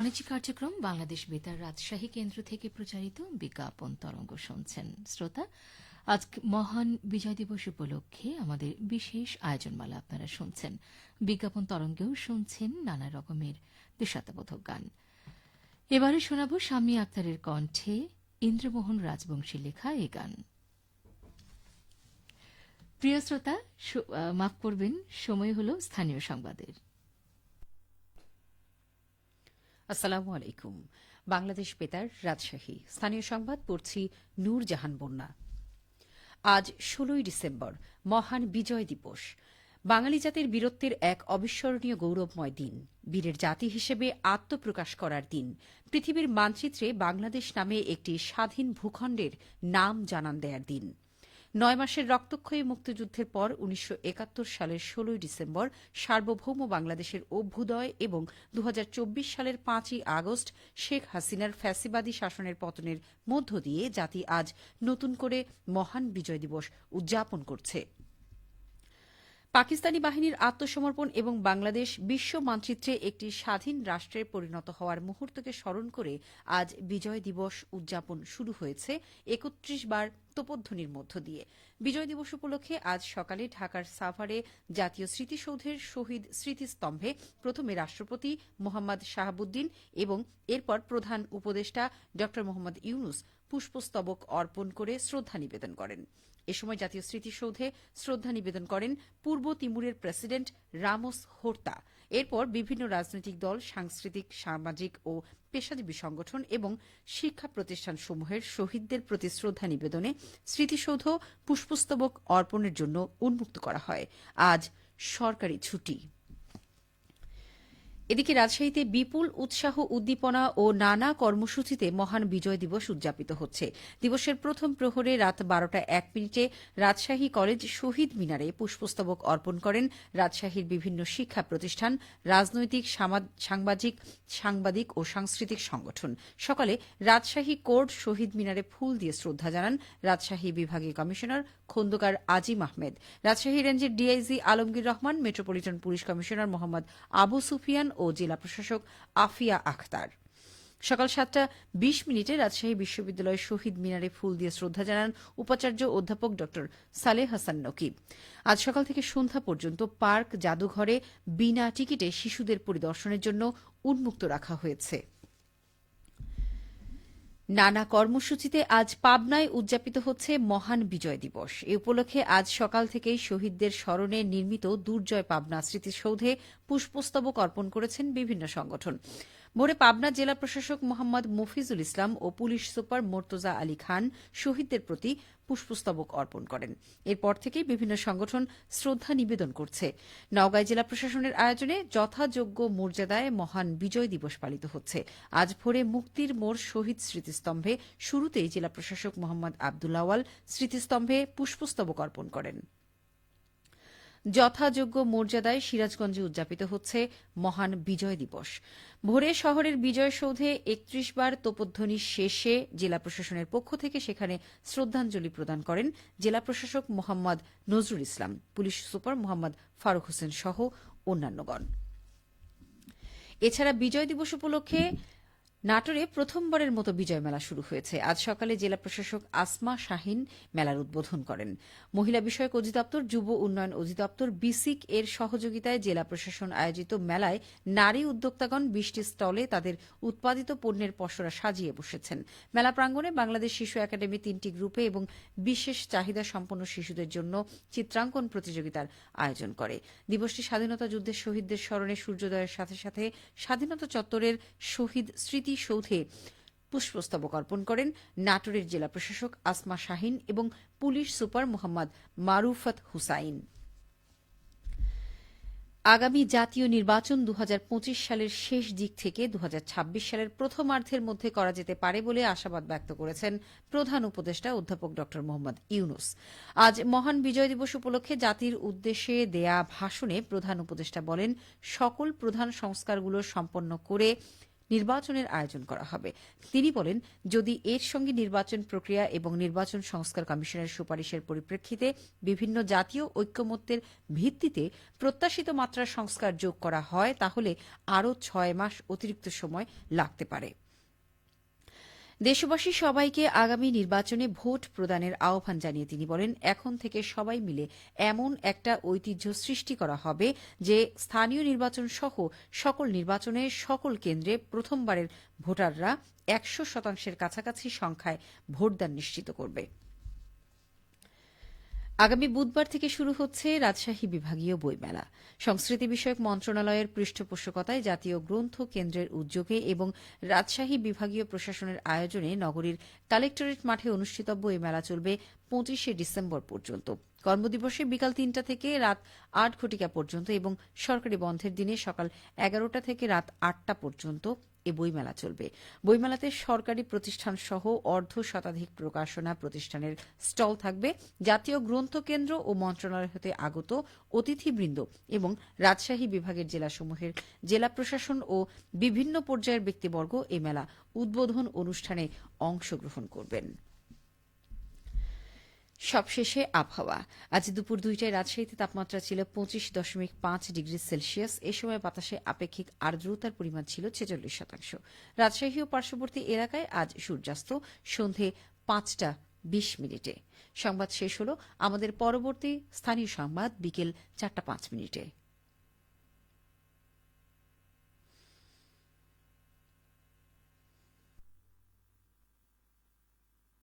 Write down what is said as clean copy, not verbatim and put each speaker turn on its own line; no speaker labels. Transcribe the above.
বাণিজ্যিক কার্যক্রম বাংলাদেশ বেতার রাজশাহী কেন্দ্র থেকে প্রচারিত বিজ্ঞাপন তরঙ্গ শুনছেন শ্রোতা। আজ মহান বিজয় দিবস উপলক্ষে আমাদের বিশেষ আয়োজনমালা আপনারা শুনছেন। বিজ্ঞাপন তরঙ্গেও শুনছেন নানা রকমের দেশাত্মবোধক গান। এবারে শোনাব শাম্মী আক্তারের কণ্ঠে ইন্দ্রমোহন রাজবংশীর লেখা এ গান। প্রিয় শ্রোতা, মাফ করবেন, সময় হল স্থানীয় সংবাদের।
আসসালামু আলাইকুম। বাংলাদেশ বেতার রাজশাহী স্থানীয় সংবাদ পড়ছি নূর জাহান বন্যা। আজ ১৬ই ডিসেম্বর, মহান বিজয় দিবস। বাঙালি জাতির বীরত্বের এক অবিস্মরণীয় গৌরবময় দিন, বীরের জাতি হিসেবে আত্মপ্রকাশ করার দিন, পৃথিবীর মানচিত্রে বাংলাদেশ নামে একটি স্বাধীন ভূখণ্ডের নাম জানান দেয়ার দিন। ৯ মাসের রক্তক্ষয়ী মুক্তিযুদ্ধের পর ১৯৭১ সালের ১৬ই ডিসেম্বর সার্বভৌম বাংলাদেশের অভ্যুদয় এবং ২০২৪ সালের ৫ই আগস্ট শেখ হাসিনার ফ্যাসিবাদী শাসনের পতনের মধ্য দিয়ে জাতি আজ নতুন করে মহান বিজয় দিবস উদযাপন করছে। পাকিস্তানি বাহিনীর আত্মসমর্পণ এবং বাংলাদেশ বিশ্ব মানচিত্রে একটি স্বাধীন রাষ্ট্রে পরিণত হওয়ার মুহূর্তকে স্মরণ করে আজ বিজয় দিবস উদযাপন শুরু হয়েছে ৩১ বার তোপধ্বনির মধ্য দিয়ে। বিজয় দিবস উপলক্ষে আজ সকালে ঢাকার সাভারে জাতীয় স্মৃতিসৌধের শহীদ স্মৃতিস্তম্ভে প্রথমে রাষ্ট্রপতি মোহাম্মদ শাহাবুদ্দিন এবং এরপর প্রধান উপদেষ্টা ড মোহাম্মদ ইউনুস পুষ্পস্তবক অর্পণ করে শ্রদ্ধা নিবেদন করেন। এ সময় জাতীয় স্মৃতিসৌধে শ্রদ্ধা নিবেদন করেন পূর্ব তিমুরের প্রেসিডেন্ট রামোস হোর্তা। এরপর বিভিন্ন রাজনৈতিক দল, সাংস্কৃতিক, সামাজিক ও পেশাজীবী সংগঠন এবং শিক্ষা প্রতিষ্ঠানসমূহের শহীদদের প্রতি শ্রদ্ধা নিবেদনে স্মৃতিসৌধ পুষ্পস্তবক অর্পণের জন্য উন্মুক্ত করা হয়। আজ সরকারি ছুটি। এদিকে রাজশাহীতে বিপুল উৎসাহ, উদ্দীপনা ও নানা কর্মসূচিতে মহান বিজয় দিবস উদযাপিত হচ্ছে। দিবসের প্রথম প্রহরে রাত ১২টা ১ মিনিটে রাজশাহী কলেজ শহীদ মিনারে পুষ্পস্তবক অর্পণ করেন রাজশাহীর বিভিন্ন শিক্ষা প্রতিষ্ঠান, রাজনৈতিক, সাংবাদিক ও সাংস্কৃতিক সংগঠন। সকালে রাজশাহী কোর্ট শহীদ মিনারে ফুল দিয়ে শ্রদ্ধা জানান রাজশাহী বিভাগীয় কমিশনার খোন্দকার আজিম আহমেদ, রাজশাহী রেঞ্জের DIG Alamgir Rahman, metropolitan police commissioner Mohammad Abu Sufian ও জেলা প্রশাসক আফিয়া আখতার। সকাল ৭টা ২০ মিনিটে রাজশাহী বিশ্ববিদ্যালয়ের শহীদ মিনারে ফুল দিয়ে শ্রদ্ধা জানান উপাচার্য অধ্যাপক ড সালেহ হাসান নকিব। আজ সকাল থেকে সন্ধ্যা পর্যন্ত পার্ক, জাদুঘরে বিনা টিকিটে শিশুদের পরিদর্শনের জন্য উন্মুক্ত রাখা হয়েছে। নানা কর্মসূচিতে আজ পাবনায় উদযাপিত হচ্ছে মহান বিজয় দিবস। এ উপলক্ষে আজ সকাল থেকেই শহীদদের স্মরণে নির্মিত দুর্জয় পাবনা স্মৃতিসৌধে পুষ্পস্তবক অর্পণ করেছেন বিভিন্ন সংগঠন। ভোরে পাবনা জেলা প্রশাসক মোহাম্মদ মফিজুল ইসলাম ও পুলিশ সুপার মোর্তজা আলী খান শহীদদের প্রতি পুষ্পস্তবক অর্পণ করেন। এরপর থেকেই বিভিন্ন সংগঠন শ্রদ্ধা নিবেদন করছে। নওগাঁ জেলা প্রশাসনের আয়োজনে যথাযোগ্য মর্যাদায় মহান বিজয় দিবস পালিত হচ্ছে। আজ ভোরে মুক্তির মোড় শহীদ স্মৃতিস্তম্ভে শুরুতেই জেলা প্রশাসক মোহাম্মদ আবদুল আওয়াল স্মৃতিস্তম্ভে পুষ্পস্তবক অর্পণ করেন। যথাযোগ্য মর্যাদায় সিরাজগঞ্জে উদযাপিত হচ্ছে মহান বিজয় দিবস। ভোরে শহরের বিজয় সৌধে ৩১ বার তোপধ্বনি শেষে জেলা প্রশাসনের পক্ষ থেকে সেখানে শ্রদ্ধাঞ্জলি প্রদান করেন জেলা প্রশাসক মোহাম্মদ নজরুল ইসলাম, পুলিশ সুপার মোহাম্মদ ফারুক হোসেন সহ অন্যান্যগণ। এছাড়া বিজয় দিবস উপলক্ষে নাটোরে প্রথমবারের মতো বিজয় মেলা শুরু হয়েছে। আজ সকালে জেলা প্রশাসক আসমা শাহিন মেলার উদ্বোধন করেন। মহিলা বিষয়ক অধিদপ্তর, যুব উন্নয়ন অধিদপ্তর, বিসিক এর সহযোগিতায় জেলা প্রশাসন আয়োজিত মেলায় নারী উদ্যোক্তাগণ ২০টি স্টলে তাদের উৎপাদিত পণ্যের পসরা সাজিয়ে বসেছেন। মেলা প্রাঙ্গণে বাংলাদেশ শিশু একাডেমি ৩টি গ্রুপে এবং বিশেষ চাহিদা সম্পন্ন শিশুদের জন্য চিত্রাঙ্কন প্রতিযোগিতার আয়োজন করে। দিবসটি স্বাধীনতা যুদ্ধের শহীদদের স্মরণে সূর্যোদয়ের সাথে সাথে স্বাধীনতা চত্বরের শহীদ স্মৃতিসৌধে পুষ্পস্তবক অর্পণ করেন নাটোরের জেলা প্রশাসক আসমা শাহিন এবং পুলিশ সুপার মোহাম্মদ মারুফাত হুসাইন। আগামী জাতীয় নির্বাচন ২০২৫ সালের শেষ দিক থেকে ২০২৬ সালের প্রথমার্ধের মধ্যে করা যেতে পারে বলে আশাবাদ ব্যক্ত করেছেন প্রধান উপদেষ্টা অধ্যাপক ড মোহাম্মদ ইউনুস। আজ মহান বিজয় দিবস উপলক্ষে জাতির উদ্দেশ্যে দেয়া ভাষণে প্রধান উপদেষ্টা বলেন, সকল প্রধান সংস্কারগুলো সম্পন্ন করে নির্বাচনের আয়োজন করা হবে। তিনি বলেন, যদি এর সঙ্গে নির্বাচন প্রক্রিয়া এবং নির্বাচন সংস্কার কমিশনের সুপারিশের পরিপ্রেক্ষিতে বিভিন্ন জাতীয় ঐক্যমত্যের ভিত্তিতে প্রত্যাশিত মাত্রার সংস্কার যোগ করা হয়, তাহলে আরও 6 মাস অতিরিক্ত সময় লাগতে পারে। দেশবাসী সবাইকে আগামী নির্বাচনে ভোট প্রদানের আহ্বান জানিয়ে তিনি বলেন, এখন থেকে সবাই মিলে এমন একটা ঐতিহ্য সৃষ্টি করা হবে যে স্থানীয় নির্বাচন সহ সকল নির্বাচনে সকল কেন্দ্রে প্রথমবারের ভোটাররা 100% কাছাকাছি সংখ্যায় ভোটদান নিশ্চিত করবে। আগামী বুধবার থেকে শুরু হচ্ছে রাজশাহী বিভাগীয় বইমেলা। সংস্কৃতি বিষয়ক মন্ত্রণালয়ের পৃষ্ঠপোষকতায় জাতীয় গ্রন্থ কেন্দ্রের উদ্যোগে এবং রাজশাহী বিভাগীয় প্রশাসনের আয়োজনে নগরীর কালেক্টরেট মাঠে অনুষ্ঠিতব্য এই মেলা চলবে 25 ডিসেম্বর পর্যন্ত। কর্মদিবসে বিকাল 3টা থেকে রাত 8 ঘটিকা পর্যন্ত এবং সরকারি বন্ধের দিনে সকাল 11টা থেকে রাত 8টা পর্যন্ত এ বইমেলা চলবে। বইমেলাতে সরকারি প্রতিষ্ঠান সহ অর্ধশতাধিক প্রকাশনা প্রতিষ্ঠানের স্টল থাকবে। জাতীয় গ্রন্থ কেন্দ্র ও মন্ত্রণালয় হতে আগত অতিথিবৃন্দ এবং রাজশাহী বিভাগের জেলাসমূহের জেলা প্রশাসন ও বিভিন্ন পর্যায়ের ব্যক্তিবর্গ এই মেলা উদ্বোধন অনুষ্ঠানে অংশগ্রহণ করবেন। সবশেষে আবহাওয়া। আজ দুপুর 2টায় রাজশাহীতে তাপমাত্রা ছিল 25.5 ডিগ্রি সেলসিয়াস। এ সময় বাতাসে আপেক্ষিক আর্দ্রতার পরিমাণ ছিল 46%। রাজশাহী ও পার্শ্ববর্তী এলাকায় আজ সূর্যাস্ত সন্ধে 5টা 20 মিনিটে। সংবাদ শেষ হল। আমাদের পরবর্তী স্থানীয় সংবাদ বিকেল 4টা 5 মিনিটে।